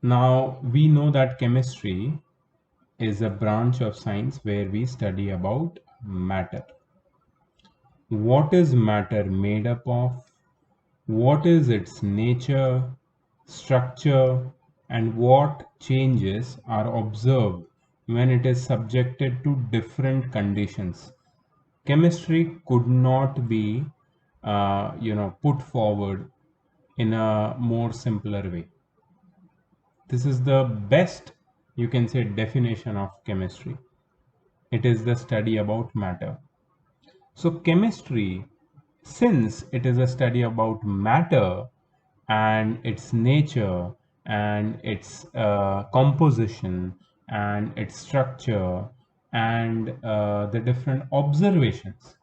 Now, we know that chemistry is a branch of science where we study about matter. What is matter made up of? What is its nature, structure, and what changes are observed when it is subjected to different conditions? Chemistry could not be, put forward in a more simpler way. This is the best, you can say, definition of chemistry. It is the study about matter. So, chemistry, since it is a study about matter and its nature and its composition and its structure and the different observations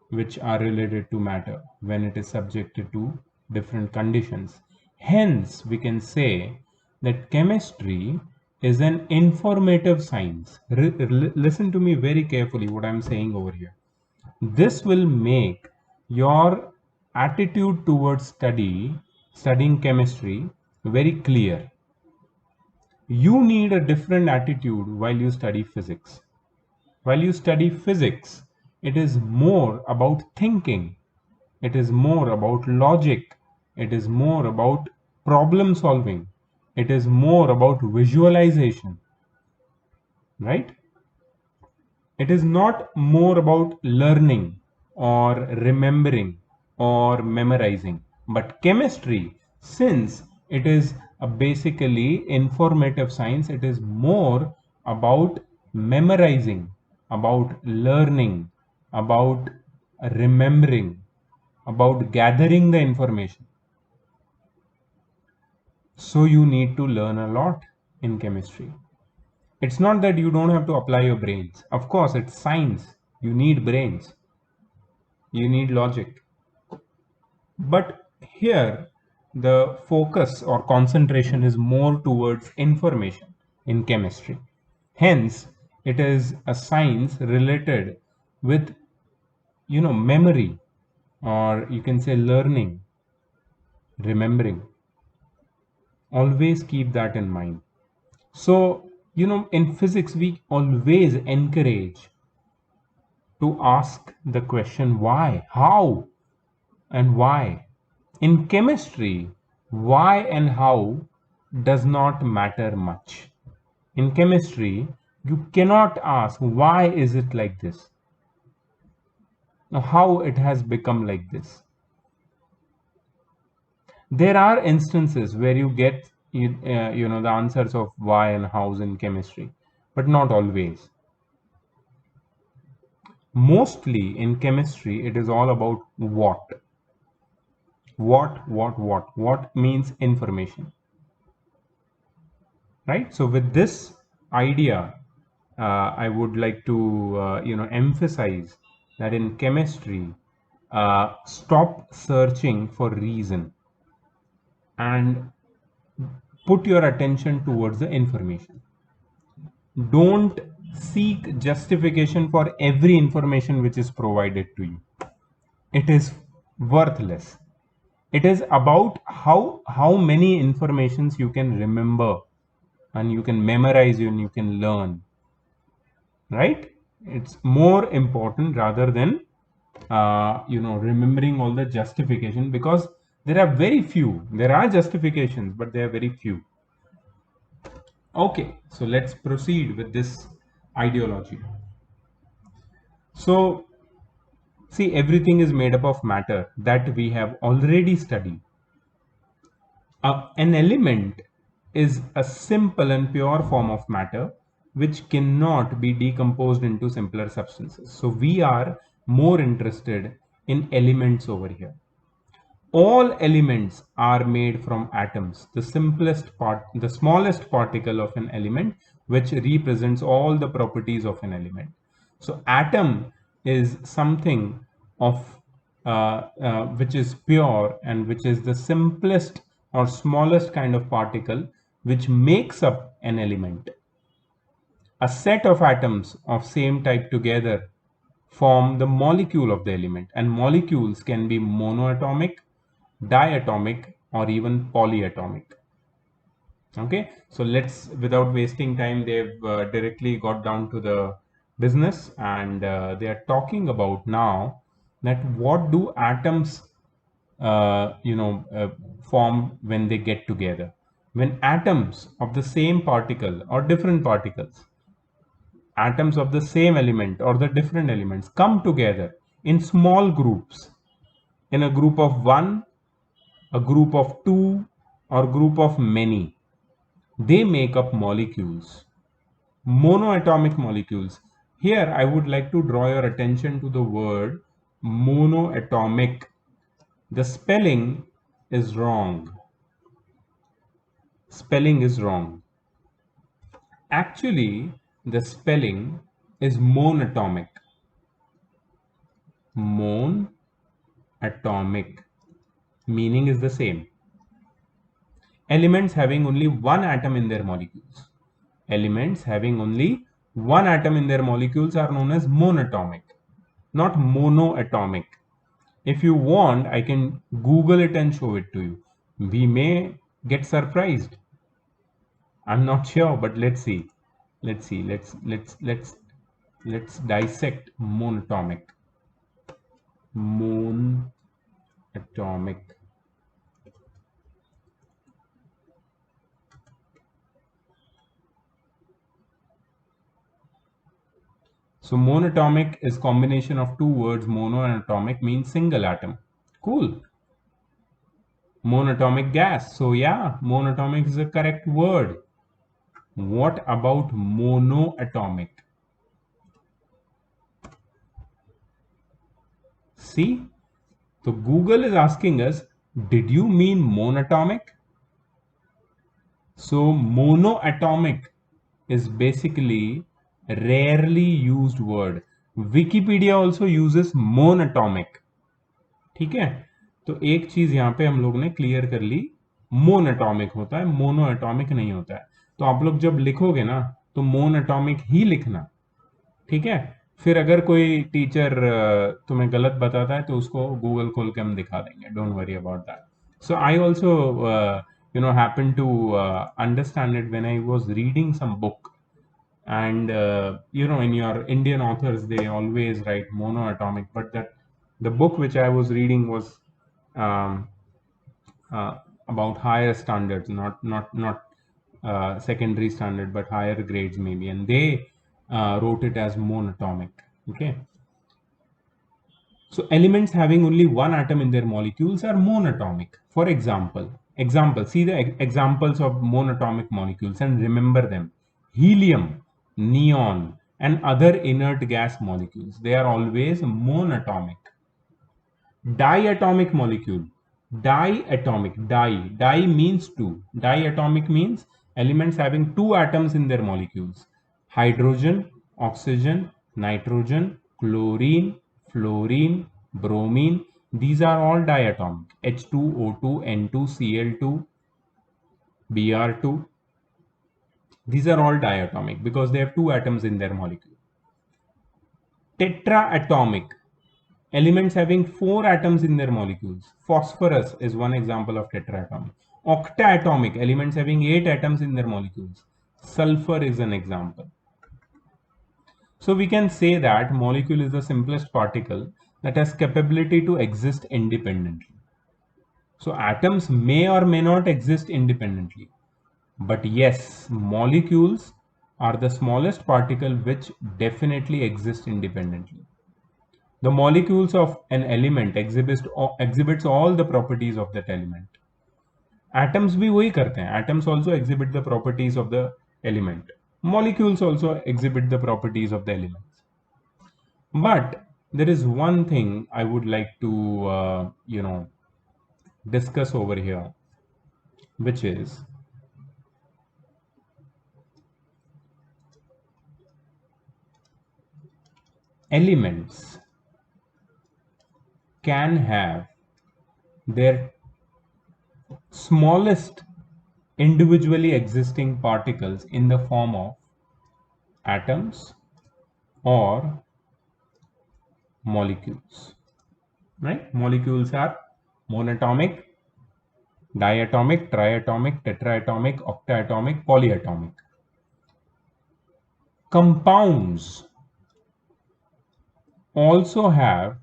which are related to matter when it is subjected to different conditions. Hence, we can say that chemistry is an informative science. Listen to me very carefully what I'm saying over here. This will make your attitude towards studying chemistry very clear. You need a different attitude while you study physics. While you study physics, it is more about thinking, it is more about logic, it is more about problem solving, it is more about visualization, right? It is not more about learning or remembering or memorizing. But chemistry, since it is a basically informative science, it is more about memorizing, about learning, about remembering, about gathering the information. So you need to learn a lot in chemistry. It's not that you don't have to apply your brains. Of course, it's science. You need brains, you need logic. But here, the focus or concentration is more towards information in chemistry. Hence, it is a science related with, memory, or you can say learning, remembering. Always keep that in mind. So, in physics, we always encourage to ask the question why, how, and why. In chemistry, why and how does not matter much. In chemistry, you cannot ask why is it like this, now how it has become like this. There are instances where you get the answers of why and hows in chemistry, but not always. Mostly in chemistry, it is all about what. What means information, right? So with this idea, I would like to emphasize that in chemistry, stop searching for reason and put your attention towards the information. Don't seek justification for every information which is provided to you. It is worthless. It is about how many informations you can remember and you can memorize and you can learn, right? It's more important rather than remembering all the justification, because there are very few. There are justifications, but they are very few. Okay, so let's proceed with this ideology. So see, everything is made up of matter that we have already studied. An element is a simple and pure form of matter which cannot be decomposed into simpler substances. So we are more interested in elements over here. All elements are made from atoms, the simplest part, the smallest particle of an element, which represents all the properties of an element. So atom is something of which is pure and which is the simplest or smallest kind of particle which makes up an element. A set of atoms of same type together form the molecule of the element, and molecules can be monoatomic, diatomic, or even polyatomic. Okay, so let's, without wasting time, they've directly got down to the business, and they are talking about now that what do atoms form when they get together. When atoms of the same particle or different particles, atoms of the same element or the different elements come together in small groups, in a group of one, a group of two, or group of many, they make up molecules, monoatomic molecules. Here, I would like to draw your attention to the word monoatomic. The spelling is wrong. Spelling is wrong. Actually, the spelling is monatomic. Monatomic. Meaning is the same. Elements having only one atom in their molecules. Elements having only one atom in their molecules are known as monatomic, not monoatomic. If you want, I can Google it and show it to you. We may get surprised. I'm not sure, but let's see. Let's see. Let's dissect monatomic. Monatomic. So monatomic is combination of two words. Mono and atomic means single atom. Cool. Monatomic gas. So yeah, monatomic is the correct word. What about monoatomic? See, so Google is asking us, did you mean monatomic? So monoatomic is basically rarely used word. Wikipedia also uses monatomic. ठीक है, तो एक चीज यहाँ पे हम लोग ने क्लियर कर ली, मोनोएटॉमिक होता है, मोनोएटॉमिक नहीं होता है। तो आप लोग जब लिखोगे ना तो मोनोएटॉमिक ही लिखना, ठीक है। फिर अगर कोई टीचर तुम्हें गलत बताता है तो उसको गूगल खोल के हम दिखा देंगे, don't worry about that. So I also happen to understand it when I was reading some book, and in your Indian authors they always write monoatomic, but that the book which I was reading was um, about higher standards, not secondary standard, but higher grades maybe, and they wrote it as monatomic. Okay, so elements having only one atom in their molecules are monatomic. For example, see the examples of monatomic molecules and remember them: helium, neon, and other inert gas molecules. They are always monatomic. Diatomic molecule. Di means two. Diatomic means elements having two atoms in their molecules. Hydrogen, oxygen, nitrogen, chlorine, fluorine, bromine. These are all diatomic. H2O2, N2, Cl2, Br2. These are all diatomic because they have two atoms in their molecule. Tetraatomic. Elements having four atoms in their molecules. Phosphorus is one example of tetraatomic. Octaatomic, elements having 8 atoms in their molecules. Sulfur is an example. So we can say that molecule is the simplest particle that has capability to exist independently. So atoms may or may not exist independently. But yes, molecules are the smallest particle which definitely exist independently. The molecules of an element exhibits all the properties of that element. Atoms भी वही करते हैं. Atoms also exhibit the properties of the element. Molecules also exhibit the properties of the elements. But there is one thing I would like to discuss over here, which is elements can have their smallest individually existing particles in the form of atoms or molecules, right? Molecules are monatomic, diatomic, triatomic, tetraatomic, octatomic, polyatomic. Compounds also have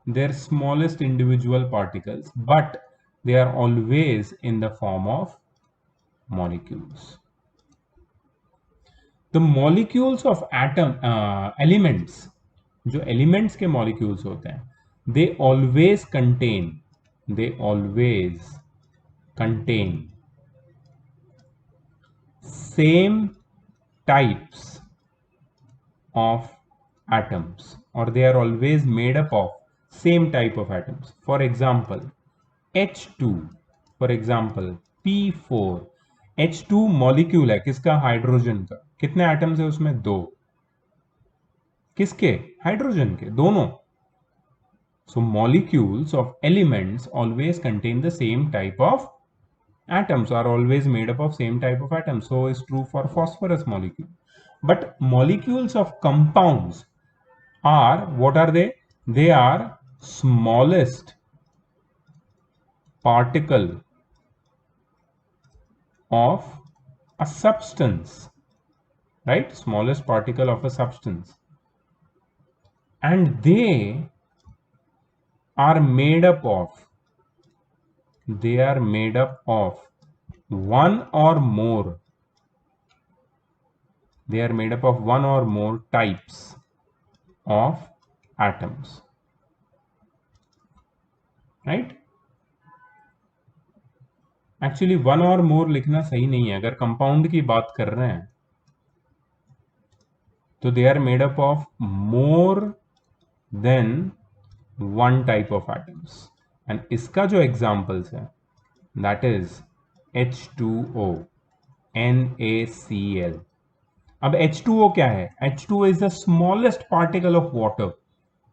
their smallest individual particles, but they are always in the form of molecules. The molecules of elements, जो elements के molecules होते हैं, they always contain same types of atoms, or they are always made up of same type of atoms. For example, H2, for example P4. H2 molecule है किसका? Hydrogen का. कितने atoms है उसमें? 2. किसके? हाइड्रोजन के, दोनों. So molecules of elements always contain the same type of atoms, are always made up of same type of atoms. So is true for phosphorus molecule. But molecules of compounds are, what are they? They are smallest particle of a substance, right? Smallest particle of a substance, and they are made up of one or more types of atoms, right? Actually one और मोर लिखना सही नहीं है. अगर compound की बात कर रहे हैं तो they are made up of more than one type of atoms. And इसका जो एग्जांपल्स है दैट इज H2O, NaCl. अब H2O क्या है? H2O is the smallest particle of water,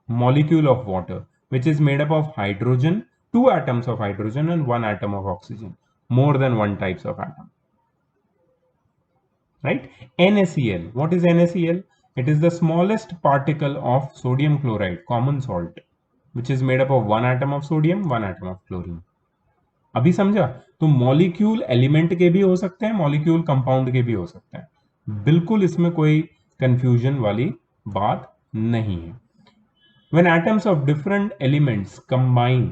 molecule of water, which is made up of hydrogen, 2 atoms of hydrogen and 1 atom of oxygen. More than one types of atom, right? NaCl. What is NaCl? It is the smallest particle of sodium chloride, common salt, which is made up of 1 atom of sodium, 1 atom of chlorine. अभी समझा? तो molecule element के भी हो सकते हैं, molecule compound के भी हो सकते हैं. बिल्कुल इसमें कोई कंफ्यूजन वाली बात नहीं है. When atoms of different elements combine,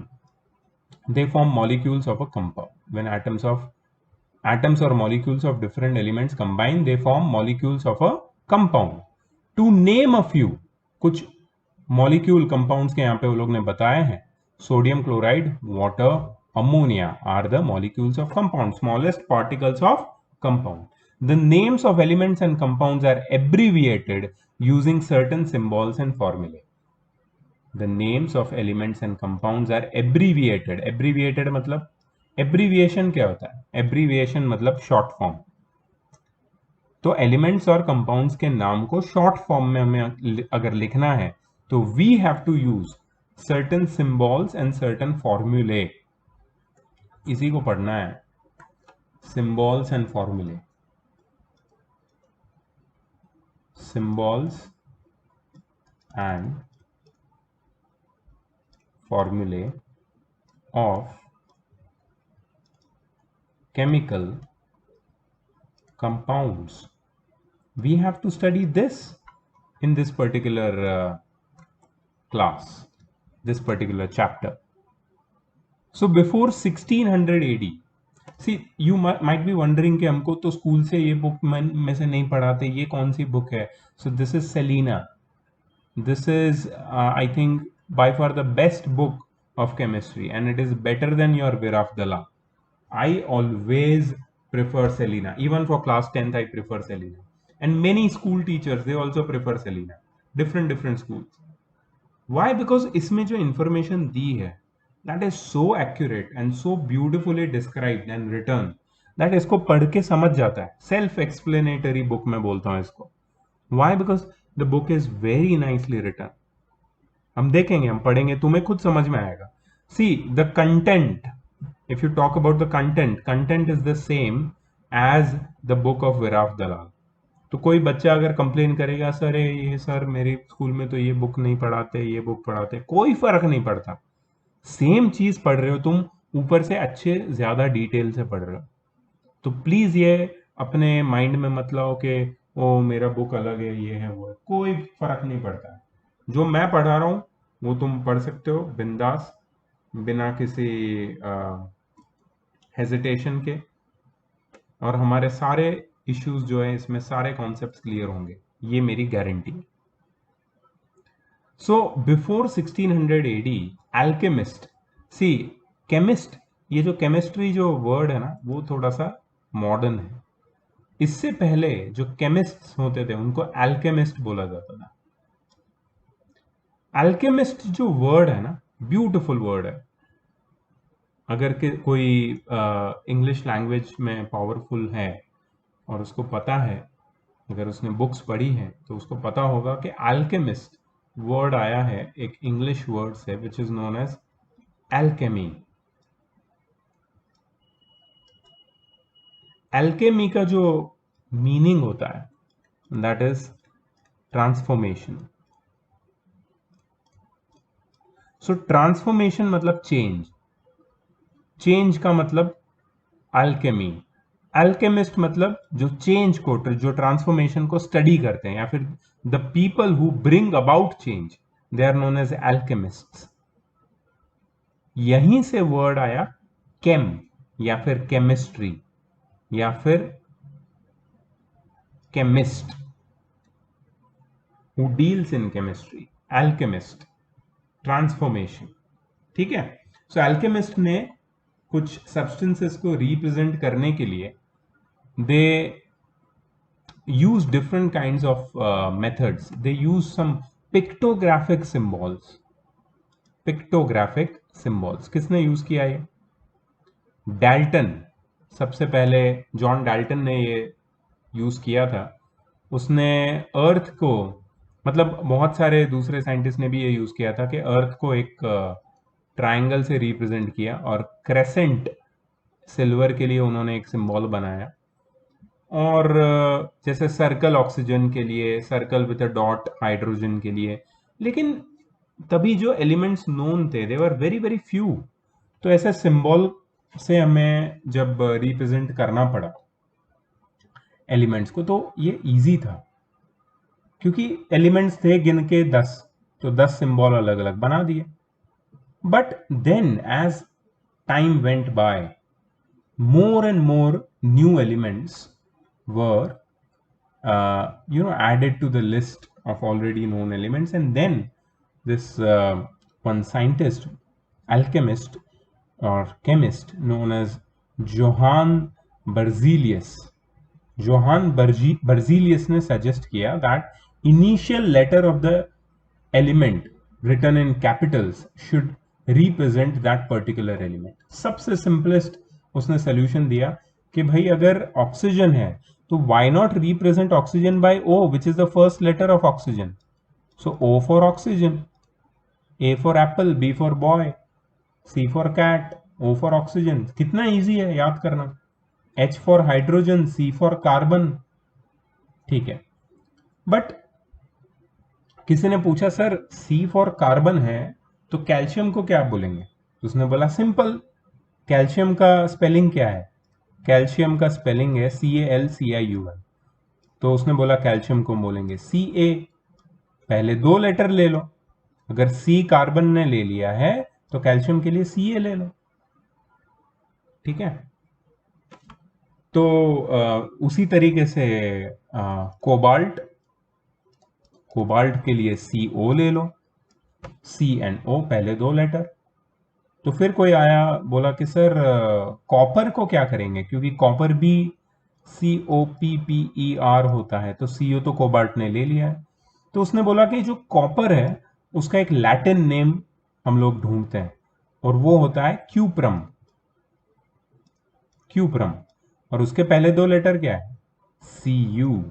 they form molecules of a compound. When atoms or molecules of different elements combine, they form molecules of a compound. To name a few, कुछ molecule compounds के यहाँ पे वो लोग ने बताए हैं. Sodium chloride, water, ammonia are the molecules of compound, smallest particles of compound. The names of elements and compounds are abbreviated using certain symbols and formulae. The names of elements and compounds are abbreviated. Abbreviated मतलब abbreviation क्या होता है? Abbreviation मतलब short form. तो elements और compounds के नाम को शॉर्ट फॉर्म में हमें अगर लिखना है तो we have to use certain symbols and certain फॉर्मूले. इसी को पढ़ना है, सिंबल्स एंड फॉर्मूले. सिंबल्स एंड फॉर्मूले of chemical compounds. We have to study this in this particular class, this particular chapter. So before 1600 AD, see you might be wondering कि हमको तो स्कूल से ये बुक में से नहीं पढ़ाते, ये कौन सी बुक है? So this is Selena. This is I think by far the best book of chemistry, and it is better than your Viraf Dalla. I always prefer Selena. Even for class 10th, I prefer Selena. And many school teachers, they also prefer Selena. Different schools. Why? Because इसमें जो information दी है, that is so accurate and so beautifully described and written that इसको पढ़ के समझ जाता है. Self-explanatory book मैं बोलता हूँ इसको. Why? Because the book is very nicely written. हम देखेंगे, हम पढ़ेंगे, तुम्हें खुद समझ में आएगा. See, the content. If you talk about the content is the same as the book of Viraf Dalal. तो कोई बच्चा अगर कंप्लेन करेगा, सर ये सर मेरे स्कूल में तो ये बुक नहीं पढ़ाते, ये बुक पढ़ाते, कोई फर्क नहीं पड़ता. सेम चीज पढ़ रहे हो तुम ऊपर से अच्छे ज़्यादा डिटेल से पढ़ रहे हो। तो प्लीज़ ये अपने माइंड में मत लाओ कि ओ मेरा बुक अलग है, ये है वो है, कोई फर्क नहीं पड़ता है। जो मैं पढ़ा रहा हूँ वो तुम पढ़ सकते हो बिंदास, बिना किसी हेजिटेशन के, और हमारे सारे इश्यूज जो है इसमें सारे कॉन्सेप्ट्स क्लियर होंगे, ये मेरी गारंटी है। सो बिफोर 1600 AD अल्केमिस्ट, सी केमिस्ट, ये जो केमिस्ट्री जो वर्ड है ना वो थोड़ा सा मॉडर्न है। इससे पहले जो केमिस्ट्स होते थे उनको अल्केमिस्ट बोला जाता था। अल्केमिस्ट जो वर्ड है ना, ब्यूटीफुल वर्ड है। अगर के कोई इंग्लिश लैंग्वेज में पावरफुल है और उसको पता है, अगर उसने बुक्स पढ़ी हैं तो उसको पता होगा कि अल्केमिस्ट वर्ड आया है एक इंग्लिश वर्ड से which is known as alchemy. Alchemy का जो मीनिंग होता है that is transformation. So transformation मतलब चेंज, चेंज का मतलब अल्केमी। अल्केमिस्ट मतलब जो चेंज को, जो ट्रांसफॉर्मेशन को स्टडी करते हैं, या फिर the people who bring about change, they are known as alchemists. यहीं से वर्ड आया केम, या फिर केमिस्ट्री, या फिर chemist who deals in chemistry, alchemist, transformation. ठीक है। सो अल्केमिस्ट ने कुछ सब्सटेंसेस को रिप्रेजेंट करने के लिए दे use different kinds of methods. They use some pictographic symbols. Pictographic symbols किसने यूज किया ये? डाल्टन, सबसे पहले जॉन डाल्टन ने ये यूज किया था। उसने अर्थ को, मतलब बहुत सारे दूसरे साइंटिस्ट ने भी ये यूज किया था कि अर्थ को एक ट्रायंगल से रिप्रेजेंट किया, और क्रेसेंट सिल्वर के लिए उन्होंने एक सिंबल बनाया, और जैसे सर्कल ऑक्सीजन के लिए, circle with a dot hydrogen के लिए। लेकिन तभी जो एलिमेंट्स नोन थे दे वर वेरी वेरी फ्यू, तो ऐसे सिंबल से हमें जब रिप्रेजेंट करना पड़ा एलिमेंट्स को तो ये इजी था, क्योंकि एलिमेंट्स थे गिन के 10, तो 10 सिंबल अलग अलग बना दिए। But then as time went by, more and more new elements were added to the list of already known elements, and then this one scientist, alchemist or chemist known as Johann Berzelius, Berzelius ने suggest किया that initial letter of the element written in capitals should represent that particular element. सबसे simplest उसने solution दिया कि भाई अगर oxygen है तो why not represent oxygen by O, which is the first letter of oxygen. So O for oxygen, A for apple, B for boy, C for cat, O for oxygen. कितना easy है याद करना। H for hydrogen, C for carbon. ठीक है। But किसी ने पूछा sir C for carbon है तो कैल्शियम को क्या बोलेंगे? तो उसने बोला सिंपल, कैल्शियम का स्पेलिंग क्या है? कैल्शियम का स्पेलिंग है CALCIUM। तो उसने बोला कैल्शियम को बोलेंगे Ca। पहले 2 लेटर ले लो, अगर C कार्बन ने ले लिया है तो कैल्शियम के लिए Ca ले लो। ठीक है। तो उसी तरीके से कोबाल्ट, कोबाल्ट के लिए CO ले लो, C एंड O पहले 2 लेटर। तो फिर कोई आया बोला कि सर कॉपर को क्या करेंगे, क्योंकि कॉपर भी COPPER होता है, तो CO तो कोबाल्ट ने ले लिया है। तो उसने बोला कि जो कॉपर है उसका एक लैटिन नेम हम लोग ढूंढते हैं, और वो होता है क्यूप्रम। क्यूप्रम, और उसके पहले 2 लेटर क्या है? CU।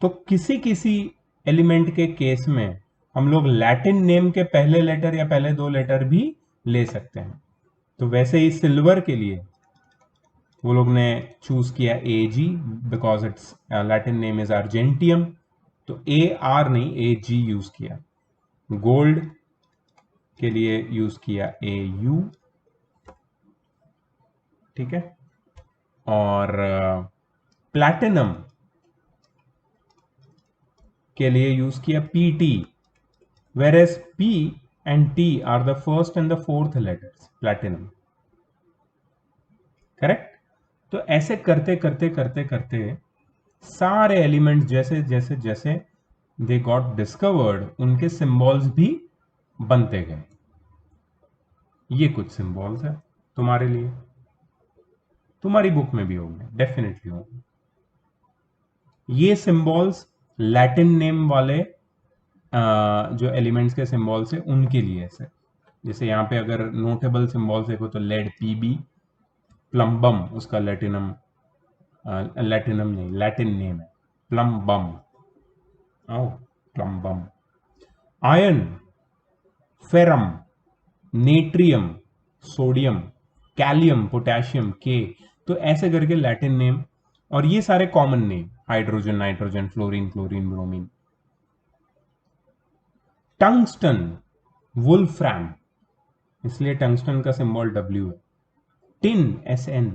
तो किसी किसी एलिमेंट के केस में हम लोग लैटिन नेम के पहले लेटर या पहले 2 लेटर भी ले सकते हैं। तो वैसे ही सिल्वर के लिए वो लोग ने चूज किया AG, because its Latin name is argentum, तो AR नहीं AG यूज किया। गोल्ड के लिए यूज किया AU, ठीक है। और प्लैटिनम के लिए यूज किया PT, whereas P and T are the first and the fourth letters, platinum, correct. तो ऐसे करते करते करते करते सारे एलिमेंट्स जैसे जैसे जैसे दे गॉट डिस्कवर्ड, उनके सिंबल्स भी बनते गए। ये कुछ सिंबल्स है तुम्हारे लिए, तुम्हारी बुक में भी होंगे, डेफिनेटली होंगे। ये सिंबल्स लैटिन नेम वाले जो एलिमेंट्स के सिंबल्स है उनके लिए है। जैसे यहाँ पे अगर नोटेबल सिंबल्स देखो तो लेड PB, प्लम्बम उसका लैटिनम, लैटिनम नहीं लैटिन नेम है, प्लम्बम, ओ plumbum. Iron, ferrum, natrium, sodium, kalium, potassium, K, तो ऐसे करके लैटिन नेम। और ये सारे common name, hydrogen, nitrogen, fluorine, chlorine, bromine. Tungsten, wolfram, इसलिए टंगस्टन का सिंबल W है। टिन, SN,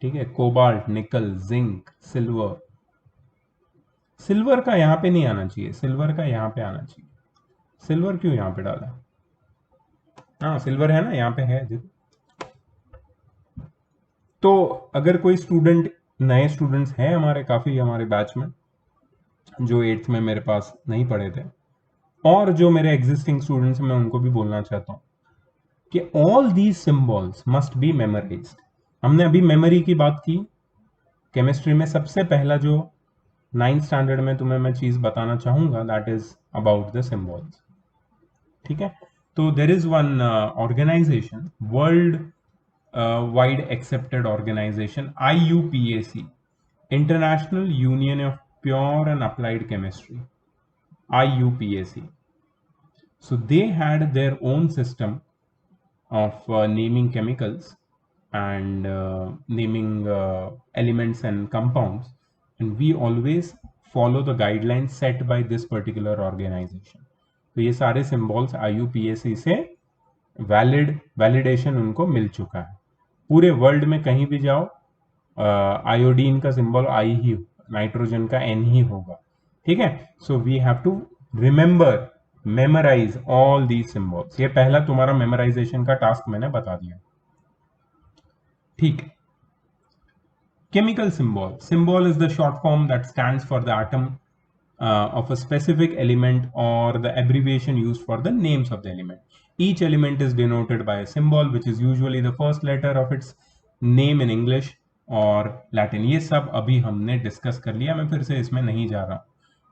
ठीक है। कोबाल्ट, निकल, जिंक, सिल्वर। सिल्वर का यहां पे नहीं आना चाहिए, सिल्वर का यहां पे आना चाहिए। सिल्वर क्यों यहां पे डाला? हाँ सिल्वर है ना, यहाँ पे है देखो। तो अगर कोई स्टूडेंट, नए स्टूडेंट्स हैं हमारे काफी, हमारे बैच में जो 8th में मेरे पास नहीं पढ़े थे, और जो मेरे एग्जिस्टिंग स्टूडेंट्स मैं उनको भी बोलना चाहता हूँ कि all these symbols must be memorised. हमने अभी मेमोरी की बात की। केमिस्ट्री में सबसे पहला जो 9th स्टैंडर्ड में तुम्हें मैं चीज बताना चाहूंगा, that is about the symbols, ठीक है। तो there is one organisation, world wide accepted organisation, IUPAC, international union of pure and applied chemistry, IUPAC. So they had their own system of naming chemicals and naming elements and compounds, and we always follow the guidelines set by this particular organization. तो ये सारे symbols IUPAC से validation उनको मिल चुका है। पूरे world में कहीं भी जाओ, आयोडीन का सिंबल I ही, नाइट्रोजन का N ही होगा, ठीक है। So we have to remember, memorise all these symbols. ये पहला तुम्हारा मेमोराइजेशन का टास्क मैंने बता दिया, ठीक है। Chemical symbol. Symbol is the short form that stands for the atom of a specific element, or the abbreviation used for the names of the element. Each element is denoted by a symbol which is usually the first letter of its name in English और Latin. ये सब अभी हमने discuss कर लिया, मैं फिर से इसमें नहीं जा रहा,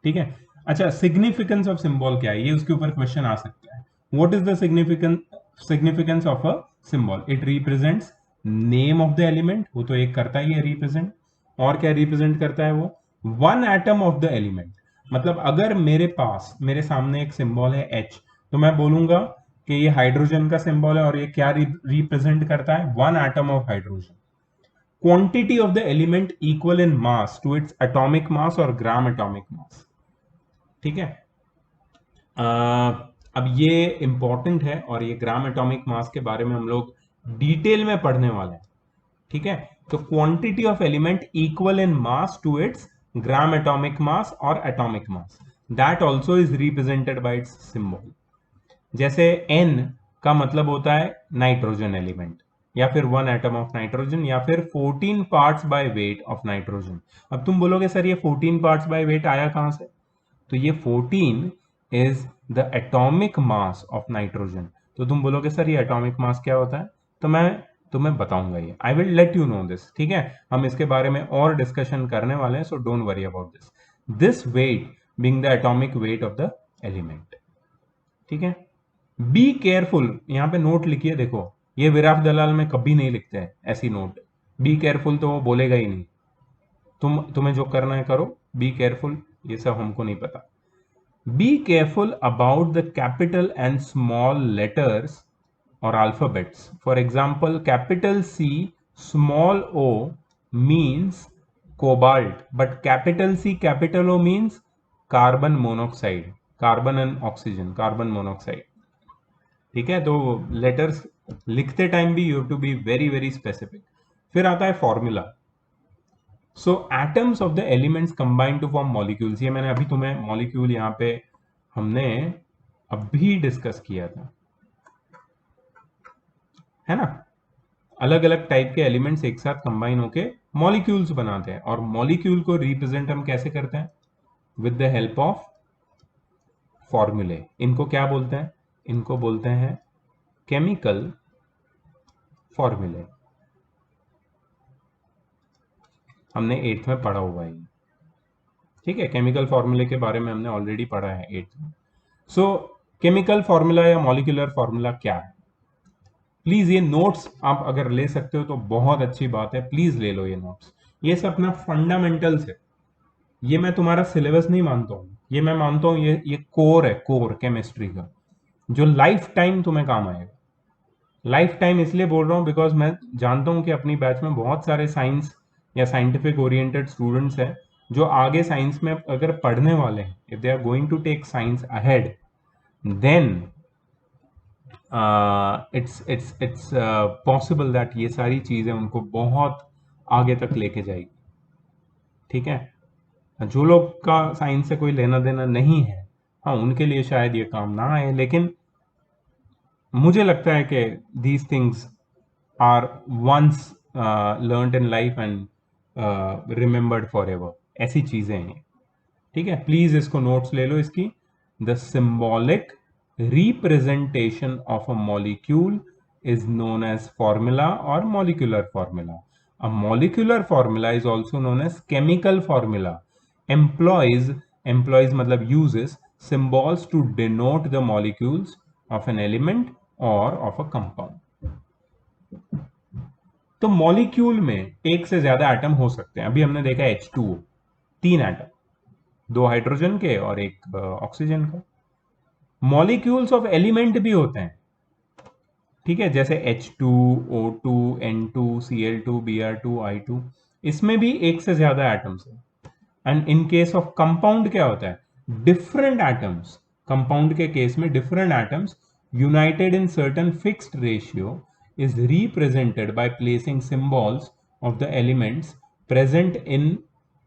ठीक है। अच्छा, सिग्निफिकेंस ऑफ सिंबल क्या है, ये उसके ऊपर क्वेश्चन आ सकता है। What is the significance of a symbol? It represents name of the element, वो तो एक करता ही है रिप्रेजेंट, और क्या रिप्रेजेंट करता है वो? One atom of the element. मतलब अगर मेरे पास, मेरे सामने एक सिंबल है H, तो मैं बोलूंगा कि ये हाइड्रोजन का सिंबल है, और ये क्या रिप्रेजेंट करता है? One atom of hydrogen. Quantity of the element equal in mass to its atomic mass और ग्राम एटॉमिक मास, ठीक है। अब ये इंपॉर्टेंट है, और ये ग्राम एटॉमिक मास के बारे में हम लोग डिटेल में पढ़ने वाले हैं, ठीक है। तो quantity of element equal in mass to its gram atomic mass और atomic mass, that also is represented by its symbol. जैसे N का मतलब होता है नाइट्रोजन एलिमेंट, या फिर वन एटम ऑफ नाइट्रोजन, या फिर 14 parts by weight of nitrogen. अब तुम बोलोगे सर ये 14 पार्ट्स बाय वेट आया कहां से? तो ये 14 is the atomic mass of nitrogen. तो तुम बोलोगे सर ये एटॉमिक मास क्या होता है? तो मैं तुम्हें बताऊंगा, ये I will let you know this, ठीक है। हम इसके बारे में और डिस्कशन करने वाले हैं, so don't worry about this. This weight being the atomic weight of the element, ठीक है। बी केयरफुल, यहां पे नोट लिखिए, देखो ये विराट दलाल में कभी नहीं लिखते हैं ऐसी नोट। बी केयरफुल तो वो बोलेगा ही नहीं, तुम्हें जो करना है करो, बी केयरफुल ये सब हमको नहीं पता। Be careful about the capital and small letters or alphabets. For example, capital C, small o means cobalt, but capital C, capital O means carbon monoxide, carbon and oxygen, carbon monoxide. ठीक है, तो letters लिखते time भी you have to be very very specific. फिर आता है formula. So atoms of the elements combine to form molecules, ये मैंने अभी तुम्हें मॉलिक्यूल यहाँ पे हमने अभी डिस्कस किया था, है ना। अलग अलग टाइप के एलिमेंट्स एक साथ कंबाइन होके मॉलिक्यूल्स बनाते हैं, और मॉलिक्यूल को रिप्रेजेंट हम कैसे करते हैं? विद द हेल्प ऑफ फॉर्मूले। इनको क्या बोलते हैं? इनको बोलते हैं केमिकल फॉर्मूले। हमने 8th में पढ़ा हुआ है, ठीक है। केमिकल फॉर्मूले के बारे में हमने ऑलरेडी पढ़ा है 8th में। सो केमिकल फॉर्मूला या मॉलिक्यूलर फॉर्मूला क्या है? प्लीज ये नोट्स आप अगर ले सकते हो तो बहुत अच्छी बात है, प्लीज ले लो ये नोट्स। ये सब अपना फंडामेंटल्स है, ये मैं तुम्हारा सिलेबस नहीं मानता हूँ, ये मैं मानता हूँ ये कोर है, कोर केमिस्ट्री का, जो लाइफ टाइम तुम्हें काम आएगा। लाइफ टाइम इसलिए बोल रहा हूँ बिकॉज मैं जानता हूँ कि अपनी बैच में बहुत सारे साइंस या साइंटिफिक ओरिएंटेड स्टूडेंट्स हैं जो आगे साइंस में अगर पढ़ने वाले हैं, if they are going to take science ahead, then it's possible that ये सारी चीजें उनको बहुत आगे तक लेके जाएगी, ठीक है। जो लोग का साइंस से कोई लेना देना नहीं है, हाँ उनके लिए शायद ये काम ना आए, लेकिन मुझे लगता है कि these things are once learned in life and remembered for ever, ऐसी चीजें हैं, ठीक है। प्लीज इसको नोट्स ले लो इसकी। The symbolic representation of a molecule is known as formula or molecular formula. A molecular formula is also known as chemical formula. Employs मतलब uses symbols to denote the molecules of an element or of a compound. तो molecule में एक से ज्यादा atom हो सकते हैं। अभी हमने देखा H2O, 3 एटम, 2 हाइड्रोजन के और 1 ऑक्सीजन का। मॉलिक्यूल्स ऑफ एलिमेंट भी होते हैं, ठीक है, जैसे H2, O2, N2, Cl2, Br2, I2, इसमें भी एक से ज्यादा एटम्स है। And in case of compound क्या होता है? डिफरेंट एटम्स, कंपाउंड के केस में different atoms United in certain fixed ratio is represented by placing symbols of the elements present in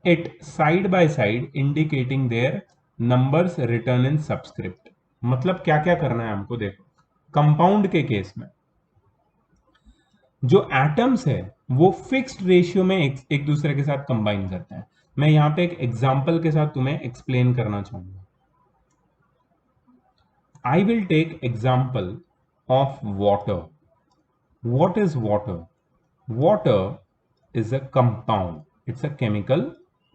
it side by side, indicating their numbers written in subscript. मतलब क्या क्या करना है हमको? देखो, compound के केस में जो एटम्स है वो फिक्स्ड रेशियो में एक दूसरे के साथ कंबाइन करते हैं। मैं यहां पे एक एग्जांपल के साथ तुम्हें एक्सप्लेन करना चाहूंगा। I will take example of water. What is water? Water is a compound. It's a chemical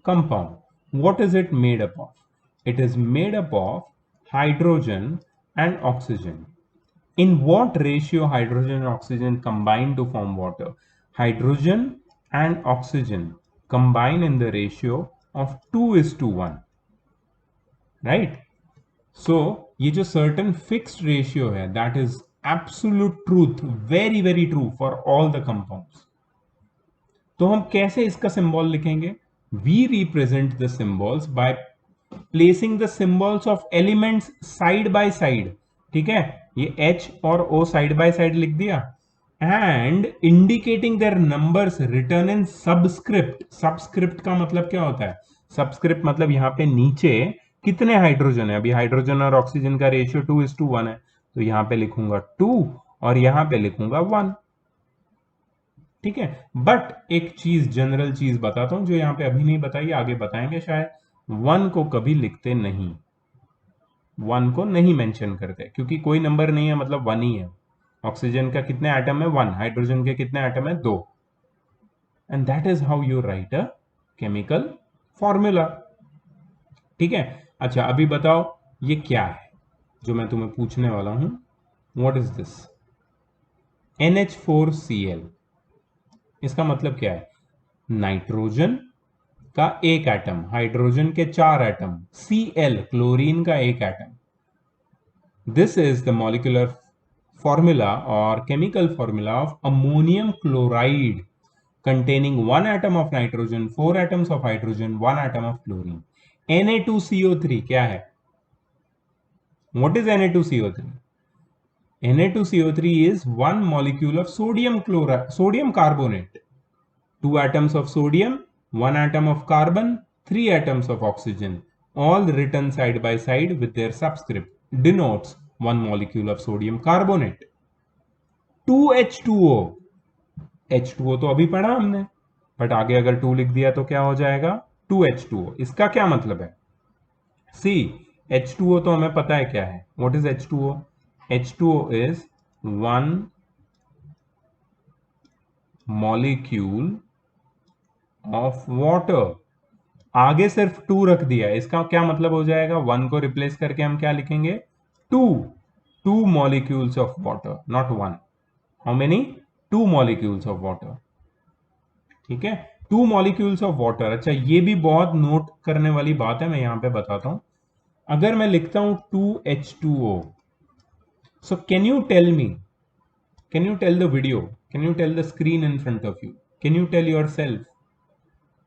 compound. What is it made up of? It is made up of hydrogen and oxygen. In what ratio hydrogen and oxygen combine to form water? Hydrogen and oxygen combine in the ratio of 2:1. Right? So ये जो certain fixed ratio है, that is absolute truth, very very true for all the compounds. तो हम कैसे इसका symbol लिखेंगे? We represent the symbols by placing the symbols of elements side by side, ठीक है। ये H और O साइड बाय साइड लिख दिया, and indicating their numbers written in subscript. Subscript का मतलब क्या होता है? सबस्क्रिप्ट मतलब यहाँ पे नीचे कितने हाइड्रोजन है। अभी हाइड्रोजन और ऑक्सीजन का रेशियो 2:1 है, तो यहां पे लिखूंगा 2 और यहां पे लिखूंगा 1, ठीक है। बट एक चीज, जनरल चीज बताता हूं जो यहां पे अभी नहीं बताई, आगे बताएंगे शायद। 1 को कभी लिखते नहीं, 1 को नहीं मेंशन करते, क्योंकि कोई नंबर नहीं है मतलब 1 ही है। ऑक्सीजन का कितने एटम है? 1। हाइड्रोजन के कितने एटम है? 2। And that is how you right a chemical formula, ठीक है। अच्छा अभी बताओ ये क्या है जो मैं तुम्हें पूछने वाला हूं। What is this? NH4Cl। इसका मतलब क्या है? नाइट्रोजन का एक एटम, हाइड्रोजन के 4 एटम, Cl क्लोरीन का एक atom. This is the molecular formula और chemical formula of ammonium chloride containing 1 atom of nitrogen, 4 atoms of hydrogen, 1 atom of chlorine. Na2CO3 क्या है? What is Na2CO3? Na2CO3 is one molecule of sodium carbonate. 2 atoms of sodium, 1 atom of carbon, 3 atoms of oxygen, all written side by side with their subscript, denotes 1 molecule of sodium carbonate. 2H2O, H2O तो अभी पढ़ा हमने, but आगे अगर 2 लिख दिया तो क्या हो जाएगा? 2H2O. इसका क्या मतलब है? सी, H2O तो हमें पता है क्या है. What is H2O? H2O is 1 molecule of water. आगे सिर्फ 2 रख दिया, इसका क्या मतलब हो जाएगा? 1 को रिप्लेस करके हम क्या लिखेंगे? 2 molecules of water, not 1. How many? 2 molecules of water. ठीक है, 2 molecules of water. अच्छा, ये भी बहुत नोट करने वाली बात है, मैं यहां पे बताता हूं. अगर मैं लिखता हूं 2H2O, so can you tell me, can you tell the video, can you tell the screen in front of you, can you tell yourself,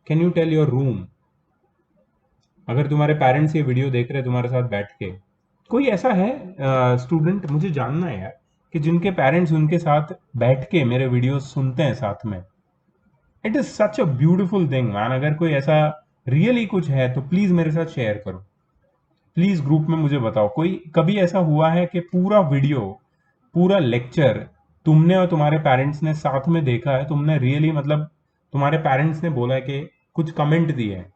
can you tell your room, अगर तुम्हारे पेरेंट्स ये वीडियो देख रहे हैं तुम्हारे साथ बैठ के, कोई ऐसा है स्टूडेंट, मुझे जानना है यार, कि जिनके पेरेंट्स उनके साथ बैठ के मेरे वीडियो सुनते हैं साथ में. It is such a beautiful thing man. अगर कोई ऐसा रियली कुछ है तो प्लीज मेरे साथ शेयर करो, प्लीज ग्रुप में मुझे बताओ. कोई कभी ऐसा हुआ है कि पूरा वीडियो, पूरा लेक्चर तुमने और तुम्हारे पेरेंट्स ने साथ में देखा है, तुमने रियली मतलब तुम्हारे पेरेंट्स ने बोला है कि कुछ कमेंट दिए है.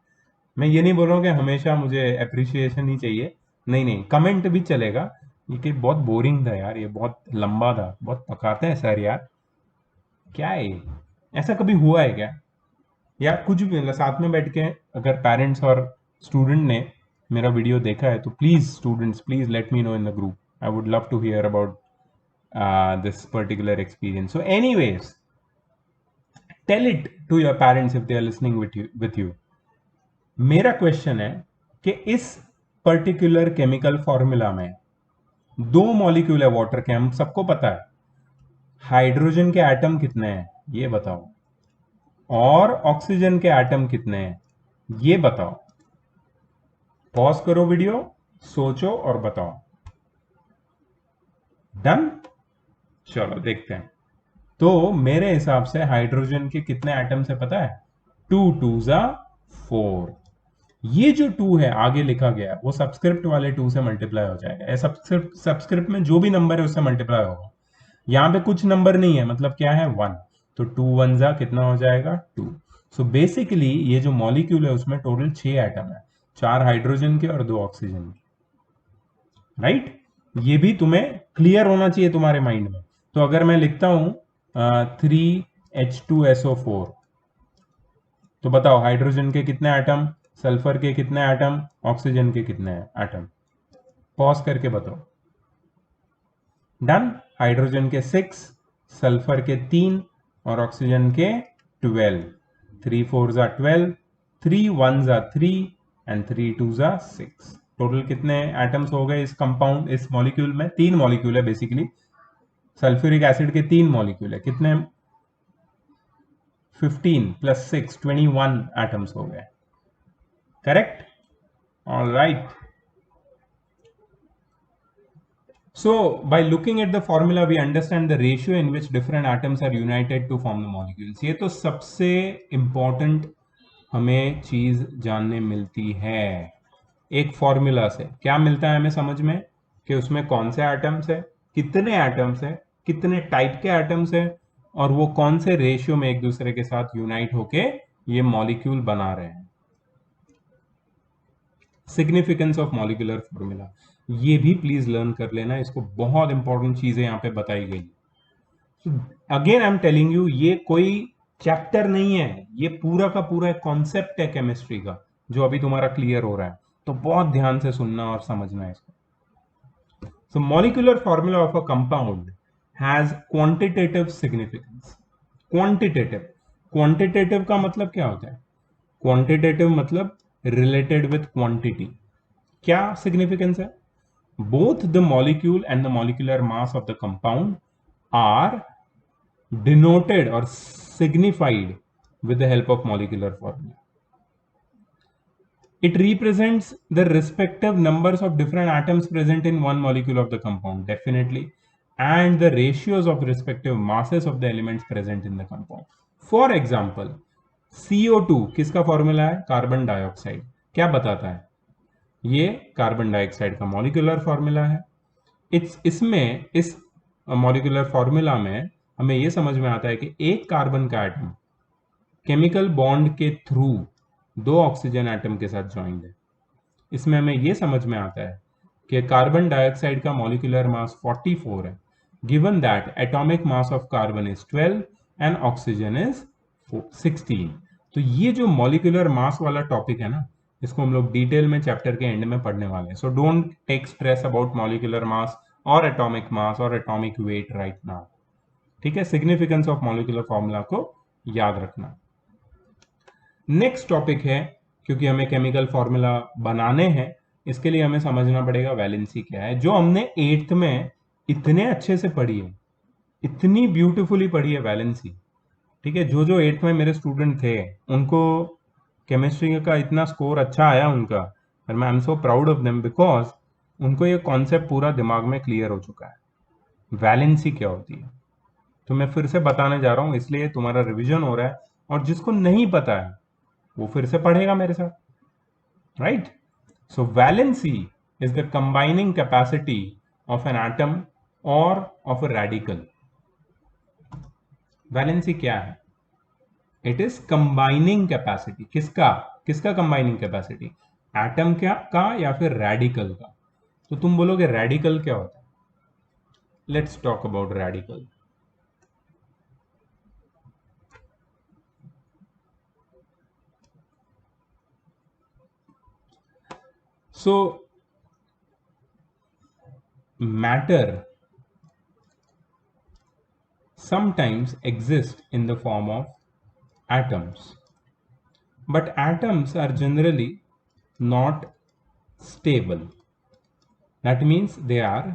मैं ये नहीं बोल रहा हूँ कि हमेशा मुझे अप्रिशिएशन ही चाहिए, नहीं नहीं, कमेंट भी चलेगा. ये कि बहुत बोरिंग था यार, ये बहुत लंबा था, बहुत पकाते हैं सर यार, क्या है ये? ऐसा कभी हुआ है क्या? या कुछ भी मतलब साथ में बैठ के अगर पेरेंट्स और स्टूडेंट ने मेरा वीडियो देखा है तो please students, please let me know in the group. I would love to hear about this particular experience. So anyways, tell it to your parents if they are listening with you. मेरा question है कि इस particular chemical formula में 2 molecule है water के, हम सबको पता है. हाइड्रोजन के एटम कितने हैं ये बताओ, और ऑक्सीजन के एटम कितने हैं ये बताओ. पॉज करो वीडियो, सोचो और बताओ. डन? चलो देखते हैं. तो मेरे हिसाब से हाइड्रोजन के कितने एटम्स है पता है? 2 2 जा 4. ये जो 2 है आगे लिखा गया है वो सबस्क्रिप्ट वाले 2 से मल्टीप्लाई हो जाएगा. सबस्क्रिप्ट में जो भी नंबर है उससे मल्टीप्लाई होगा. यहाँ पे कुछ नंबर नहीं है, मतलब क्या है? 1. तो 2 1 जा कितना हो जाएगा? 2. सो बेसिकली ये जो मॉलिक्यूल है उसमें टोटल 6 एटम है, 4 हाइड्रोजन के और 2 ऑक्सीजन के. राइट? ये भी तुम्हें क्लियर होना चाहिए तुम्हारे माइंड में. तो अगर मैं लिखता हूं 3H2SO4, तो बताओ हाइड्रोजन के कितने एटम, सल्फर के कितने एटम, ऑक्सीजन के कितने एटम? पॉज करके बताओ. डन? हाइड्रोजन के 6, सल्फर के 3 और ऑक्सीजन के 12. 3 4 जा 12, 3 1 जा 3 एंड 3 2 जा 6. टोटल कितने एटम्स हो गए इस कंपाउंड, इस मॉलिक्यूल में? 3 मॉलिक्यूल है बेसिकली. सल्फ्यूरिक एसिड के 3 मॉलिक्यूल है, कितने? 15 प्लस 6 21 एटम्स हो गए. Correct? All right. So, by looking at the formula, we understand the ratio in which different atoms are united to form the molecules. ये तो सबसे important हमें चीज जानने मिलती है एक फॉर्मूला से. क्या मिलता है हमें समझ में? कि उसमें कौन से एटम्स है, कितने एटम्स है, कितने टाइप के एटम्स है, और वो कौन से रेशियो में एक दूसरे के साथ यूनाइट होके ये मॉलिक्यूल बना रहे हैं. सिग्निफिकेंस ऑफ मॉलिक्यूलर फॉर्मूला, ये भी प्लीज लर्न कर लेना, इसको बहुत इंपॉर्टेंट चीजें यहां पे बताई गई. Again I am telling you, ये कोई चैप्टर नहीं है, ये पूरा का पूरा एक कॉन्सेप्ट है केमिस्ट्री का जो अभी तुम्हारा क्लियर हो रहा है. तो बहुत ध्यान से सुनना और समझना है इसको. So molecular formula of a compound has quantitative significance. Quantitative, quantitative का मतलब क्या होता है? क्वांटिटेटिव मतलब रिलेटेड विथ क्वांटिटी. क्या सिग्निफिकेंस है? Both the molecule and the molecular mass of the compound are denoted or signified with the help of molecular formula. It represents the respective numbers of different atoms present in one molecule of the compound, definitely, and the ratios of respective masses of the elements present in the compound. For example, CO2 किसका formula है? Carbon dioxide. क्या बताता है? ये carbon dioxide का molecular formula है। इस molecular formula में हमें यह समझ में आता है कि एक कार्बन का एटम केमिकल बॉन्ड के थ्रू 2 ऑक्सीजन एटम के साथ ज्वाइंट है। इसमें हमें यह समझ में आता है कि कार्बन डाइऑक्साइड का मॉलिक्यूलर मास 44 है, given that atomic mass of carbon is 12 and oxygen is 16। तो ये जो मॉलिक्यूलर मास वाला टॉपिक है ना, इसको हम लोग डिटेल में चैप्टर के एंड में पढ़ने वाले हैं। So don't take stress about molecular mass और एटॉमिक वेट राइट नाउ। ठीक है, सिग्निफिकेंस ऑफ मॉलिक्यूलर फॉर्मूला को याद रखना। नेक्स्ट टॉपिक है, क्योंकि हमें केमिकल फॉर्मूला बनाने हैं, इसके लिए हमें समझना पड़ेगा वैलेंसी क्या है, जो हमने 8th में इतने अच्छे से पढ़ी है, इतनी ब्यूटीफुली पढ़ी है वैलेंसी। ठीक है, जो 8th में मेरे स्टूडेंट थे उनको केमिस्ट्री का इतना स्कोर अच्छा आया उनका, और मैं I am so proud of them because उनको ये कॉन्सेप्ट पूरा दिमाग में क्लियर हो चुका है वैलेंसी क्या होती है। तो मैं फिर से बताने जा रहा हूं, इसलिए तुम्हारा रिवीजन हो रहा है, और जिसको नहीं पता है वो फिर से पढ़ेगा मेरे साथ, right. So valency is the combining capacity of an atom और ऑफ अ रेडिकल। वैलेंसी क्या है? It is combining capacity. किसका कंबाइनिंग कैपेसिटी? एटम का या फिर रेडिकल का? तो तुम बोलोगे रेडिकल क्या होता है? Let's talk about radical. So matter sometimes exist in the form of atoms, but atoms are generally not stable. That means they are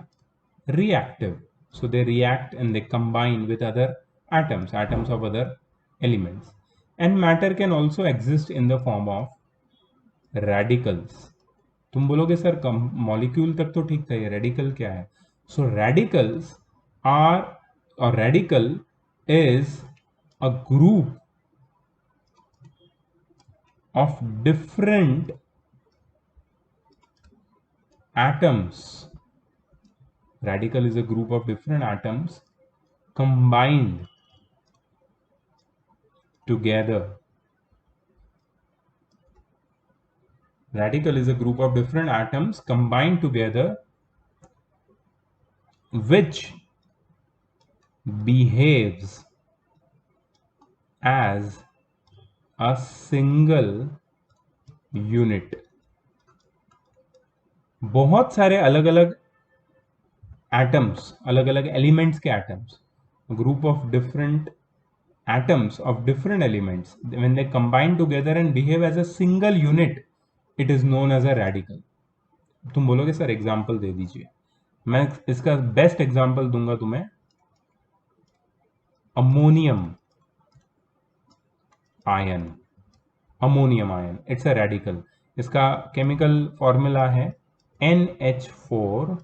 reactive, so they react and they combine with other atoms of other elements. And matter can also exist in the form of radicals. तुम बोलोगे sir molecule तक तो ठीक था, ये radical क्या है? So radicals are, or radical is a group of different atoms. Radical is a group of different atoms combined together. Radical is a group of different atoms combined together which behaves as a single unit. बहुत सारे अलग अलग atoms, अलग अलग elements के atoms, group of different atoms of different elements, when they combine together and behave as a single unit, it is known as a radical. तुम बोलोगे sir example दे दीजिए। मैं इसका बेस्ट एग्जाम्पल दूंगा तुम्हें, ammonium ion. Ammonium ion it's a radical. इसका chemical formula है NH4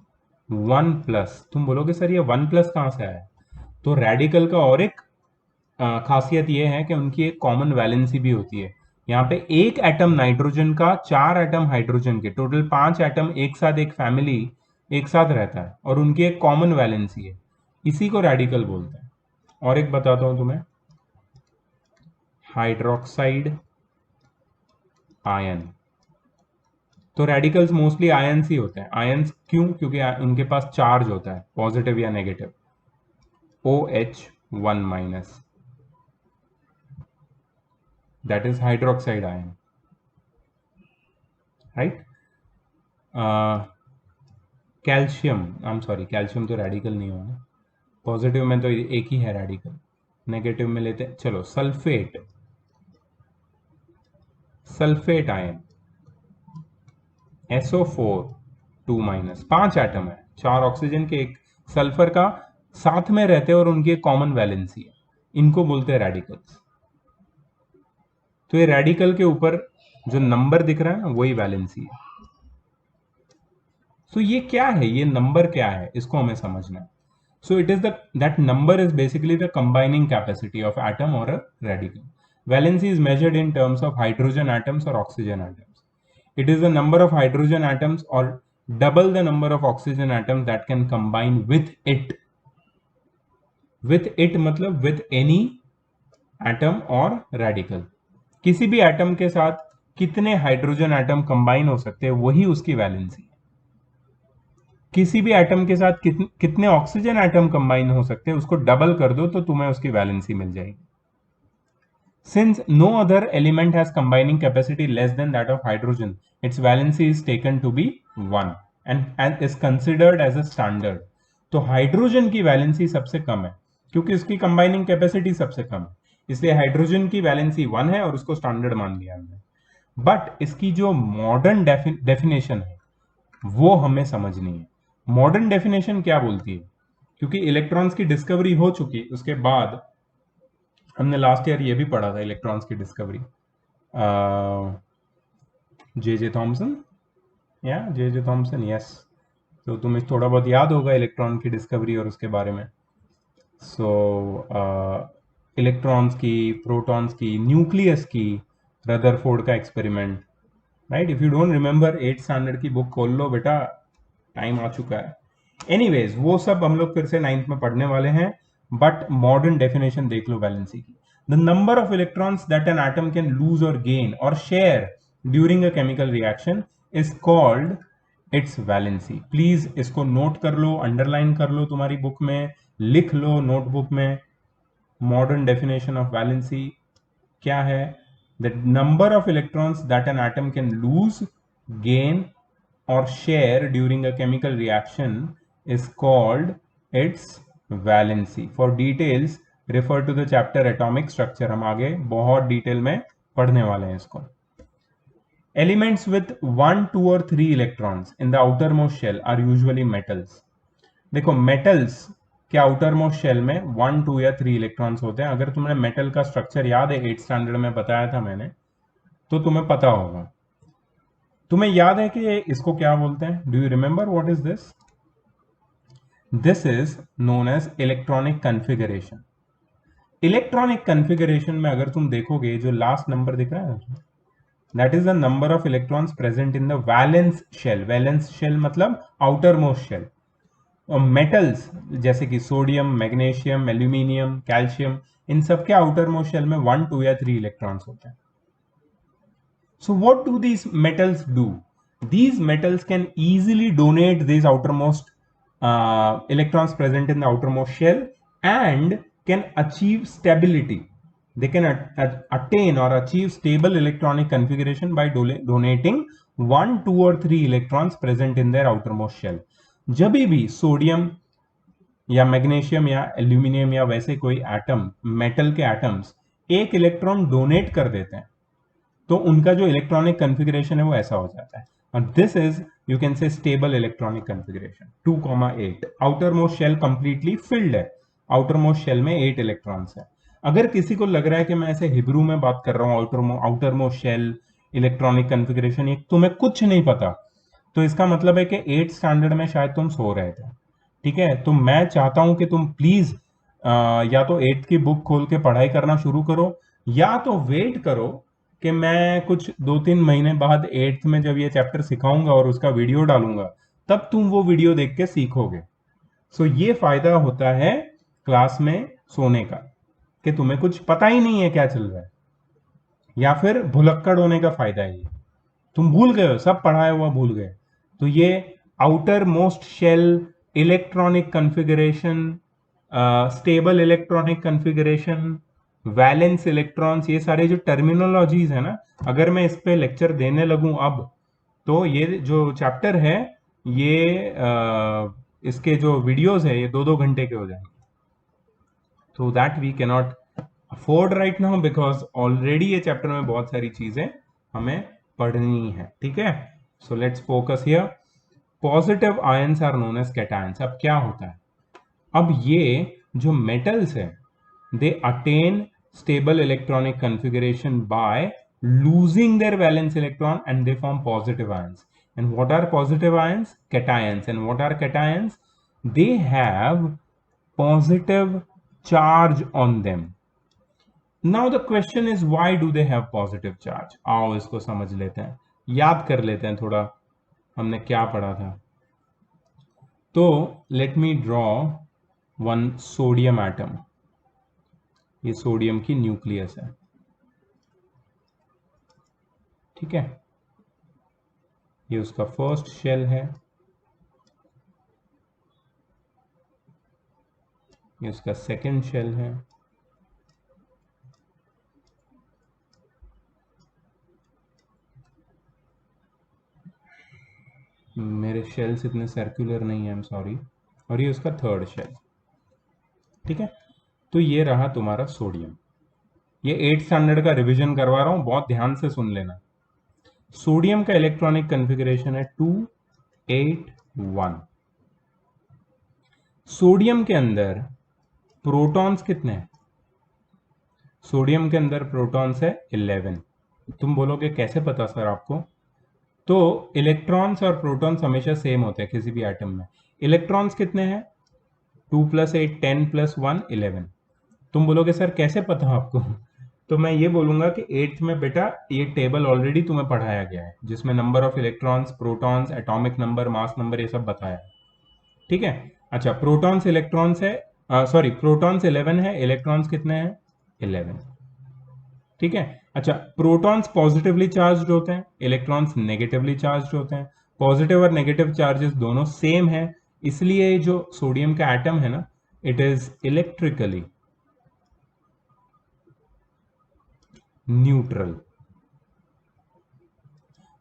1+। तुम बोलोगे सर ये 1+ कहां से आया? तो रेडिकल का और एक खासियत यह है कि उनकी एक कॉमन वैलेंसी भी होती है। यहाँ पे एक एटम नाइट्रोजन का, 4 एटम हाइड्रोजन के, टोटल 5 एटम एक साथ, एक फैमिली एक साथ रहता है, और उनकी एक कॉमन वैलेंसी है। इसी को रेडिकल बोलते हैं। और एक बताता हूं तुम्हें, हाइड्रोक्साइड आयन। तो रेडिकल्स मोस्टली आयन्स ही होते हैं। आयन्स क्यों? क्योंकि उनके पास चार्ज होता है, पॉजिटिव या negative. OH1-, that is hydroxide ion, right? Calcium, I am sorry, calcium तो रेडिकल नहीं होगा। पॉजिटिव में तो एक ही है रेडिकल, नेगेटिव में लेते हैं। चलो सल्फेट आयन, SO4 2-। 5 एटम है, 4 ऑक्सीजन के, एक सल्फर का, साथ में रहते हैं और उनकी एक कॉमन वैलेंसी है। इनको बोलते हैं रेडिकल्स। तो ये रेडिकल के ऊपर जो नंबर दिख रहा है ना, वही वैलेंसी है। सो ये क्या है, ये नंबर क्या है, इसको हमें समझना है। So it is that number is basically the combining capacity of atom और a radical. Valency is measured in terms of hydrogen atoms or oxygen atoms. It is the number of hydrogen atoms or double the number of oxygen atoms that can combine with it. With it मतलब with any atom or radical. किसी भी atom के साथ कितने hydrogen atom combine हो सकते हैं वही उसकी वैलेंसी है. किसी भी एटम के साथ कितने ऑक्सीजन एटम कंबाइन हो सकते हैं उसको डबल कर दो तो तुम्हें उसकी वैलेंसी मिल जाएगी. Since no other element has combining capacity less than that of hydrogen, its valency is taken to be 1 and is considered as a standard. तो हाइड्रोजन की वैलेंसी सबसे कम है क्योंकि उसकी कंबाइनिंग कैपेसिटी सबसे कम है, इसलिए हाइड्रोजन की वैलेंसी 1 है और उसको स्टैंडर्ड मान लिया हमने. बट इसकी जो मॉडर्न डेफिनेशन है वो हमें समझनी है. मॉडर्न डेफिनेशन क्या बोलती है? क्योंकि इलेक्ट्रॉन्स की डिस्कवरी हो चुकी, उसके बाद हमने लास्ट ईयर ये भी पढ़ा था इलेक्ट्रॉन्स की डिस्कवरी, जे थॉमसन या जे थॉमसन, यस. तो तुम्हें थोड़ा बहुत याद होगा इलेक्ट्रॉन की डिस्कवरी और उसके बारे में. सो इलेक्ट्रॉन्स की, प्रोटॉन्स की, न्यूक्लियस की, रदरफोर्ड का experiment, right. If you don't remember 8th standard की बुक खोल लो बेटा, टाइम आ चुका है. एनीवेज वो सब हम लोग फिर से 9th में पढ़ने वाले हैं. बट मॉडर्न डेफिनेशन देख लो वैलेंसी की. The number of electrons that an atom can lose और गेन और share during a chemical reaction is called its valency. Please इसको नोट कर लो, अंडरलाइन कर लो, तुम्हारी बुक में लिख लो, नोटबुक में. मॉडर्न डेफिनेशन ऑफ वैलेंसी क्या है? The number of electrons that an atom can lose, gain or share during a chemical reaction is called its valency. For details refer to the chapter atomic structure. हम आगे बहुत detail में पढ़ने वाले हैं इसको. Elements with 1, 2 or 3 electrons in the outermost shell are usually metals. देखो metals के outermost shell में 1, 2 या 3 electrons होते हैं. अगर तुम्हें metal का structure याद है 8th standard में बताया था मैंने, तो तुम्हें पता होगा. तुम्हें याद है कि इसको क्या बोलते हैं? Do you remember what is this? This is known as electronic configuration. Electronic configuration में अगर तुम देखोगे जो लास्ट नंबर दिख रहा है, that is the number of electrons present in the valence shell. Valence shell मतलब आउटर मोस्ट शेल. और मेटल्स जैसे कि सोडियम, मैग्नीशियम, एल्यूमिनियम, कैल्शियम, इन सब के आउटर मोस्ट शेल में 1, 2 या 3 इलेक्ट्रॉन्स होते हैं. So what do these metals do? These metals can easily donate these outermost electrons present in the outermost shell and can achieve stability. They can attain or achieve stable electronic configuration by donating 1, 2 or 3 electrons present in their outermost shell. जब भी sodium या magnesium या aluminium या वैसे कोई atom, metal के atoms एक electron donate कर देते हैं तो उनका जो इलेक्ट्रॉनिक कॉन्फ़िगरेशन है वो ऐसा हो जाता है. और this is you can say stable electronic configuration. 2,8 outer most shell completely filled है. आउटर मोस्ट शेल में 8 इलेक्ट्रॉन्स है. अगर किसी को लग रहा है कि मैं ऐसे हिब्रू में बात कर रहा हूँ, outer most shell, electronic configuration, ये तुम्हें कुछ नहीं पता, तो इसका मतलब है कि 8th स्टैंडर्ड में शायद तुम सो रहे थे. ठीक है, तो मैं चाहता हूं कि तुम प्लीज या तो 8th की बुक खोल के पढ़ाई करना शुरू करो या तो वेट करो कि मैं कुछ 2-3 महीने बाद 8th में जब ये चैप्टर सिखाऊंगा और उसका वीडियो डालूंगा तब तुम वो वीडियो देख के सीखोगे. सो ये फायदा होता है क्लास में सोने का कि तुम्हें कुछ पता ही नहीं है क्या चल रहा है, या फिर भुलक्कड़ होने का फायदा है ये, तुम भूल गए हो, सब पढ़ाया हुआ भूल गए. तो ये outer most shell, electronic configuration, stable electronic configuration, valence electrons, ये सारे जो टर्मिनोलॉजीज है ना, अगर मैं इस पे लेक्चर देने लगूं अब तो ये जो चैप्टर है ये इसके जो वीडियोस है ये 2-2 घंटे के हो जाएंगे. तो that we can not afford right now because already ये चैप्टर में बहुत सारी चीजें हमें पढ़नी है. ठीक है, so let's focus here. Positive ions are known as cations. अब क्या होता है? अब ये जो मेटल्स है they attain stable electronic configuration by losing their valence electron and they form positive ions. And what are positive ions? Cations. And what are cations? They have positive charge on them. Now the question is why do they have positive charge. आओ इसको समझ लेते हैं, याद कर लेते हैं थोड़ा हमने क्या पढ़ा था। तो let me draw one sodium atom. ये सोडियम की न्यूक्लियस है, ठीक है। ये उसका फर्स्ट शेल है, ये उसका सेकंड शेल है, मेरे शेल्स इतने सर्कुलर नहीं है, आई एम सॉरी, और ये उसका थर्ड शेल, ठीक है। तो ये रहा तुम्हारा सोडियम। ये 8th स्टैंडर्ड का रिवीजन करवा रहा हूं, बहुत ध्यान से सुन लेना। सोडियम का इलेक्ट्रॉनिक कॉन्फ़िगरेशन है 281। सोडियम के अंदर प्रोटॉन्स कितने हैं? सोडियम के अंदर प्रोटॉन्स है 11। तुम बोलोगे कैसे पता सर आपको? तो इलेक्ट्रॉन्स और प्रोटॉन्स हमेशा सेम होते हैं किसी भी एटम में। इलेक्ट्रॉन्स कितने हैं? 2 + 8 10 + 1 11। तुम बोलोगे सर कैसे पता आपको? तो मैं ये बोलूंगा कि 8th में बेटा ये टेबल ऑलरेडी तुम्हें पढ़ाया गया है, जिसमें number of electrons, protons, atomic number, mass number, ये सब बताया है, ठीक है। अच्छा, प्रोटॉन्स इलेक्ट्रॉन्स है, सॉरी प्रोटॉन्स 11 है, इलेक्ट्रॉन्स कितने हैं? 11, ठीक है। अच्छा, प्रोटॉन्स पॉजिटिवली चार्ज्ड होते हैं, इलेक्ट्रॉन्स नेगेटिवली चार्ज्ड होते हैं। पॉजिटिव और नेगेटिव चार्जेस दोनों सेम है, इसलिए जो सोडियम का एटम है ना, it is electrically neutral.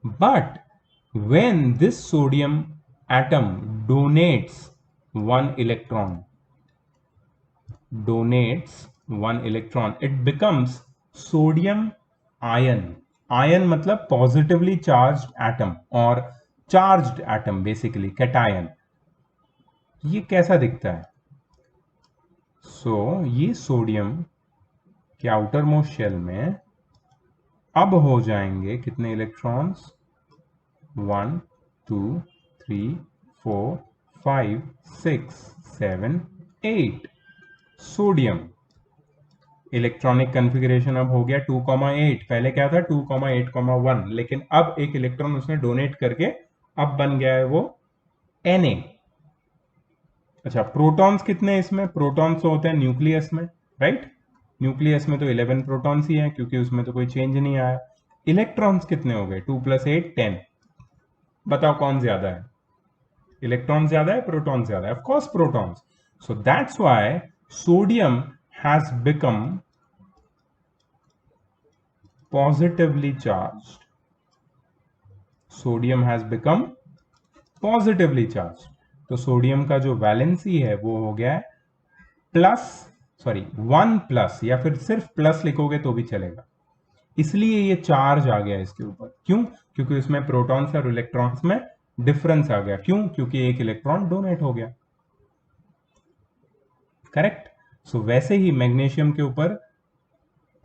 But when this sodium atom donates one electron, it becomes sodium ion. Ion मतलब positively charged atom और charged atom basically cation. ये कैसा दिखता है? ये सोडियम के आउटर मोस्ट शेल में अब हो जाएंगे कितने इलेक्ट्रॉन्स? 1 2 3 4 5 6 7 8। सोडियम इलेक्ट्रॉनिक कॉन्फ़िगरेशन अब हो गया 2,8। पहले क्या था? 2,8,1, लेकिन अब एक इलेक्ट्रॉन उसने डोनेट करके अब बन गया है वो Na। अच्छा, प्रोटॉन्स कितने इसमें? प्रोटॉन्स तो होते हैं न्यूक्लियस में, राइट। न्यूक्लियस में तो 11 प्रोटॉन्स ही हैं, क्योंकि उसमें तो कोई चेंज नहीं आया। इलेक्ट्रॉन्स कितने हो गए? 2 + 8 10। बताओ कौन ज्यादा है? इलेक्ट्रॉन ज्यादा है, प्रोटॉन ज्यादा है? Of course protons. So that's why sodium has become positively charged. Sodium has become positively charge. तो सोडियम का जो वैलेंसी है वो हो गया है +1+, या फिर सिर्फ प्लस लिखोगे तो भी चलेगा, इसलिए ये चार्ज आ गया इसके ऊपर। क्यों? क्योंकि उसमें प्रोटॉन्स और इलेक्ट्रॉन्स में डिफरेंस आ गया। क्यों? क्योंकि एक इलेक्ट्रॉन डोनेट हो गया, करेक्ट। वैसे ही मैग्नीशियम के ऊपर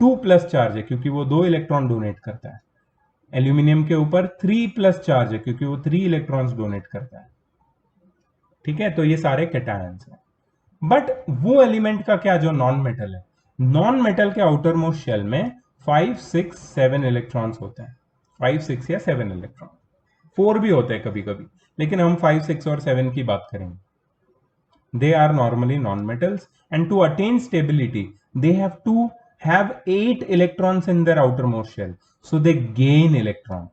2+ चार्ज है, क्योंकि वो 2 इलेक्ट्रॉन डोनेट करता है। एल्यूमिनियम के ऊपर 3+ चार्ज है, क्योंकि वो 3 इलेक्ट्रॉन्स डोनेट करता है, ठीक है। तो ये सारे कैटायंस हैं। बट वो एलिमेंट का क्या जो नॉन मेटल है? नॉन मेटल के आउटर मोस्ट शेल में 5 6 7 इलेक्ट्रॉन्स होते हैं। 5 6 या 7 इलेक्ट्रॉन, 4 भी होते हैं कभी कभी, लेकिन हम 5 6 और 7 की बात करेंगे। They are normally non-metals, and to attain stability they have to have 8 electrons in their outermost shell, so they gain electron.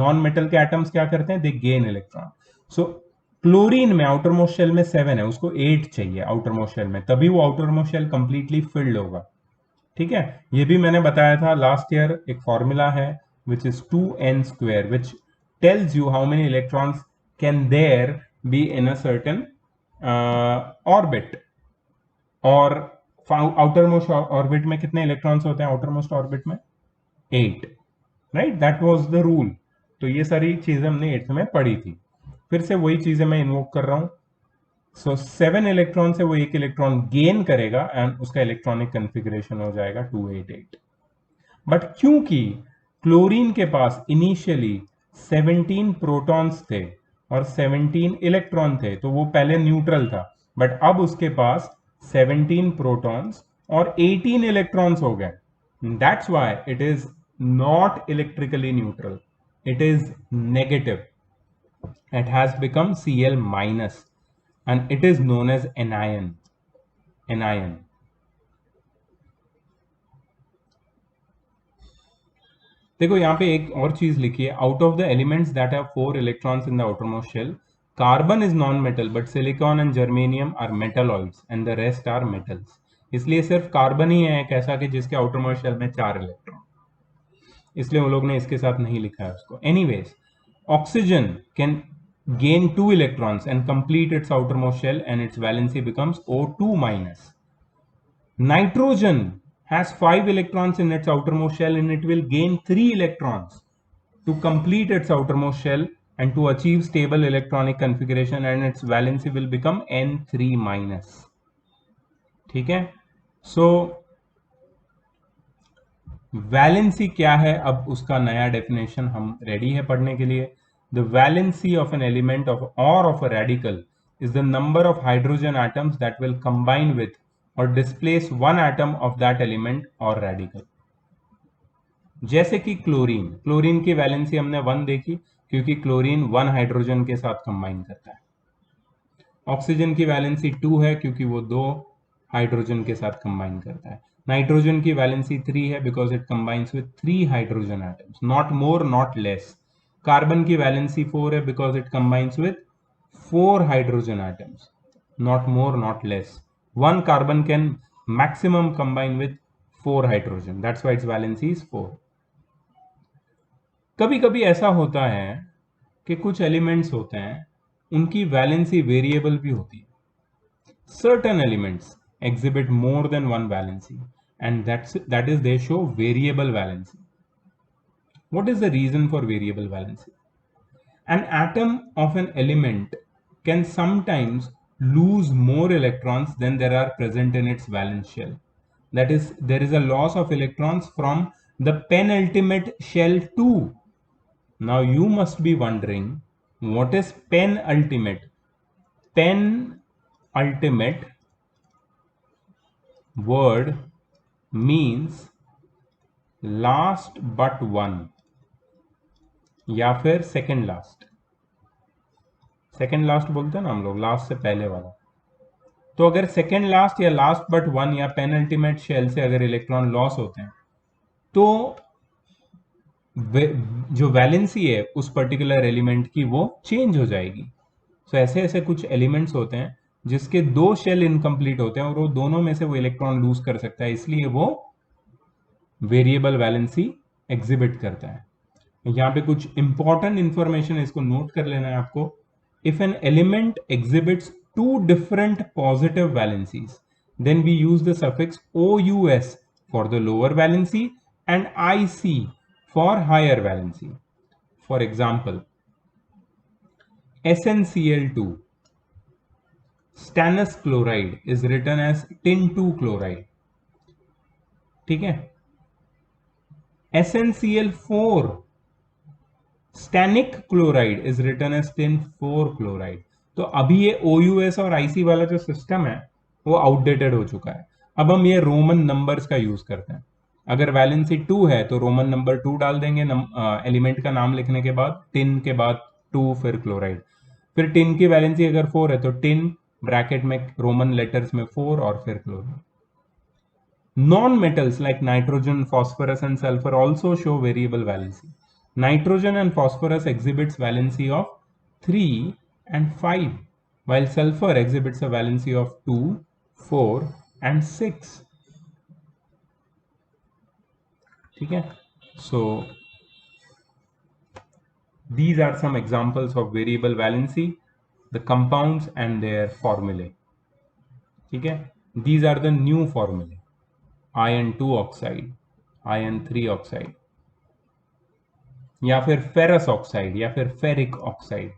Non-metal के atoms क्या करते हैं? They gain electron. So chlorine में आउटर मोस्ट शेल में 7 है, उसको 8 चाहिए outer most shell में, तभी वो outer most shell completely filled होगा, ठीक है। ये भी मैंने बताया था लास्ट ईयर। एक फॉर्मूला है which is 2n², which tells you how many electrons can there be in a certain orbit. और आउटर मोस्ट ऑर्बिट में कितने इलेक्ट्रॉन्स होते हैं? आउटर मोस्ट ऑर्बिट में 8, right. That was the rule. तो ये सारी चीजें हमने 8th में पढ़ी थी, फिर से वही चीजें मैं इन्वोक कर रहा हूं। 7 इलेक्ट्रॉन से वो एक इलेक्ट्रॉन गेन करेगा एंड उसका इलेक्ट्रॉनिक कॉन्फ़िगरेशन हो जाएगा 288। बट क्योंकि क्लोरीन के पास इनिशियली 17 प्रोटॉन्स थे और 17 इलेक्ट्रॉन थे, तो वो पहले न्यूट्रल था। बट अब उसके पास 17 प्रोटॉन्स और 18 इलेक्ट्रॉन्स हो गए. That's why it is not electrically neutral, it is negative. It has become Cl minus and it is known as anion. Anion. देखो यहाँ पे एक और चीज लिखी है, out of the elements that have 4 electrons in the outermost shell, carbon is non metal but silicon and germanium are metalloids and the rest are metals. इसलिए सिर्फ कार्बन ही है एक ऐसा कि जिसके आउटरमोस्ट शेल में 4 इलेक्ट्रॉन, इसलिए वो लोग ने इसके साथ नहीं लिखा है उसको. Anyways, oxygen can gain 2 electrons and complete its outermost shell and its valency becomes O2 minus. Nitrogen has 5 electrons in its outermost shell and it will gain 3 electrons to complete its outermost shell and to achieve stable electronic configuration and its valency will become N3 minus. ठीक है. So valency क्या है, अब उसका नया definition हम ready है पढ़ने के लिए. The valency of an element or of a radical is the number of hydrogen atoms that will combine with or displace one atom of that element or radical. जैसे कि क्लोरीन की valency हमने 1 देखी क्योंकि क्लोरीन 1 हाइड्रोजन के साथ combine करता है. ऑक्सीजन की वैलेंसी 2 है क्योंकि वो 2 हाइड्रोजन के साथ कंबाइन करता है. नाइट्रोजन की वैलेंसी 3 है because it combines with 3 hydrogen atoms, not more not less. Carbon की वैलेंसी 4 है because it combines with 4 hydrogen atoms, not more not less. 1 carbon can maximum combine with 4 hydrogen, that's why it's valency is 4. कभी कभी ऐसा होता है कि कुछ elements होते हैं उनकी वैलेंसी वेरिएबल भी होती है. Certain elements exhibit more than one valency and that is they show variable valency. What is the reason for variable valency? An atom of an element can sometimes lose more electrons than there are present in its valence shell. That is, there is a loss of electrons from the penultimate shell too. Now you must be wondering, what is penultimate? Penultimate word means last but one या फिर second last. Second last बोलते हैं ना हम लोग, last से पहले वाला. तो अगर सेकेंड लास्ट या लास्ट बट वन या पेनल्टीमेट शेल से अगर इलेक्ट्रॉन लॉस होते हैं तो जो वैलेंसी है उस पर्टिकुलर एलिमेंट की वो चेंज हो जाएगी. सो ऐसे ऐसे कुछ एलिमेंट्स होते हैं जिसके 2 शेल इनकम्प्लीट होते हैं और वो दोनों में से वो इलेक्ट्रॉन लूज कर सकता है, इसलिए वो वेरिएबल वैलेंसी एग्जिबिट करता है. यहां पे कुछ इंपॉर्टेंट इंफॉर्मेशन इसको नोट कर लेना है आपको. If an element exhibits 2 different positive valencies then we use the suffix OUS for the lower valency and IC for higher valency. For example, SnCl2 stannous chloride is written as tin2 chloride. ठीक है. SnCl4 stanic chloride is written as tin4 chloride. तो अभी ये OUS और IC वाला जो system है वो आउटडेटेड हो चुका है. अब हम ये रोमन नंबर्स का यूज करते हैं. अगर वैलेंसी 2 है तो रोमन नंबर 2 डाल देंगे एलिमेंट का नाम लिखने के बाद, टिन के बाद 2 फिर क्लोराइड. फिर टिन की वैलेंसी अगर 4 है तो टिन ब्रैकेट में रोमन लेटर्स में 4 और फिर chloride. Non metals like nitrogen, phosphorus and sulfur also show variable valency. Nitrogen and phosphorus exhibits valency of 3 and 5 while sulfur exhibits a valency of 2, 4 and 6. ठीक है. So these are some examples of variable valency, the compounds and their formulae. ठीक है. These are the new formulae. Iron 2 oxide, Iron 3 oxide, या फिर ferrous oxide या फिर ferric oxide.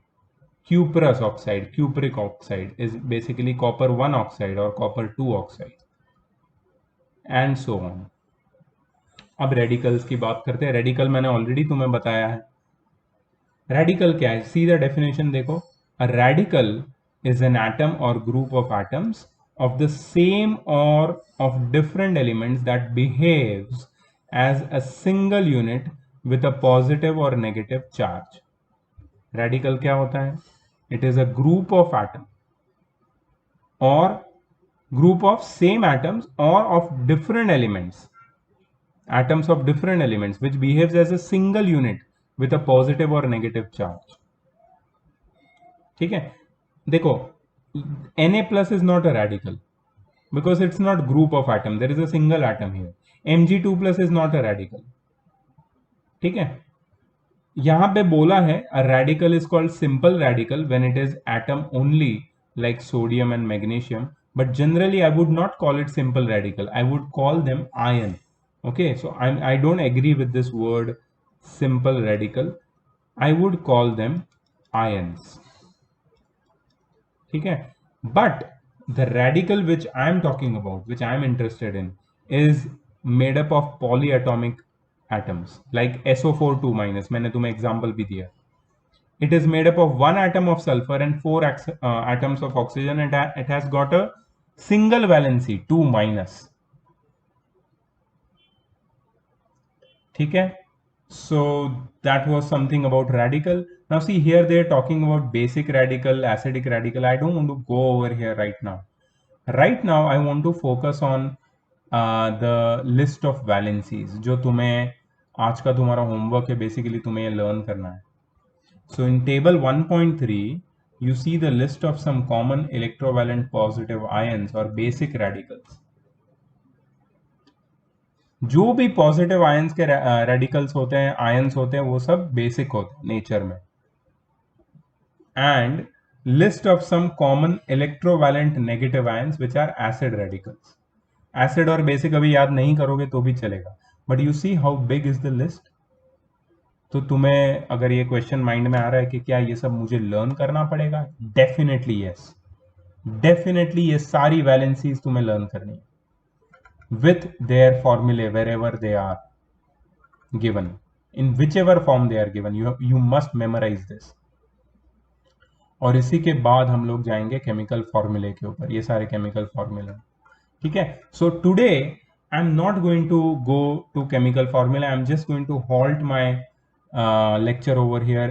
Cuprous oxide, cupric oxide is basically copper 1 oxide or copper 2 oxide and so on. अब radicals की बात करते हैं. रेडिकल मैंने ऑलरेडी तुम्हें बताया है. रेडिकल क्या है, सीधा डेफिनेशन देखो. अ radical is an atom or group of atoms of the same or of different elements that behaves as a single unit with a positive or negative charge. Radical क्या होता है? It is a group of atom or group of same atoms or of different elements, atoms of different elements which behaves as a single unit with a positive or negative charge. ठीक है, देखो Na plus is not a radical because it's not group of atom, there is a single atom here. Mg2 plus is not a radical. ठीक है, यहां पे बोला है a radical is called simple radical when it is atom only like sodium and magnesium, but generally I would not call it simple radical, I would call them ion. Okay, so I don't agree with this word simple radical, I would call them ions. ठीक है, but the radical which I am talking about, which I am interested in, is made up of polyatomic atoms like SO4 2-, मैंने तुम्हें example भी दिया. It is made up of one atom of sulfur and four atoms of oxygen, and it has got a single valency 2-. ठीक है, so that was something about radical. Now see here they are talking about basic radical, acidic radical. I don't want to go over here right now. Right now I want to focus on the list of valencies जो तुम्हें आज का तुम्हारा homework है, basically तुम्हें ये learn करना है. So in table 1.3 you see the list of some common electrovalent positive ions or basic radicals. जो भी पॉजिटिव आयंस के रेडिकल्स होते हैं, आयंस होते हैं, वो सब बेसिक होते हैं नेचर में. And list of some common electrovalent negative ions which are acid radicals. Acid और बेसिक अभी याद नहीं करोगे तो भी चलेगा, but you see how big is the list. तो तुम्हें अगर ये क्वेश्चन माइंड में आ रहा है कि क्या ये सब मुझे लर्न करना पड़ेगा, डेफिनेटली यस, डेफिनेटली ये सारी वैलेंसीज तुम्हें लर्न करनी है with their formulae wherever they are given, in whichever form they are given, you must memorize this. और इसी के बाद हम लोग जाएंगे केमिकल फॉर्मूले के ऊपर, ये सारे केमिकल फॉर्मूला. ठीक है, so today I am not going to go to chemical formula, I am just going to halt my lecture over here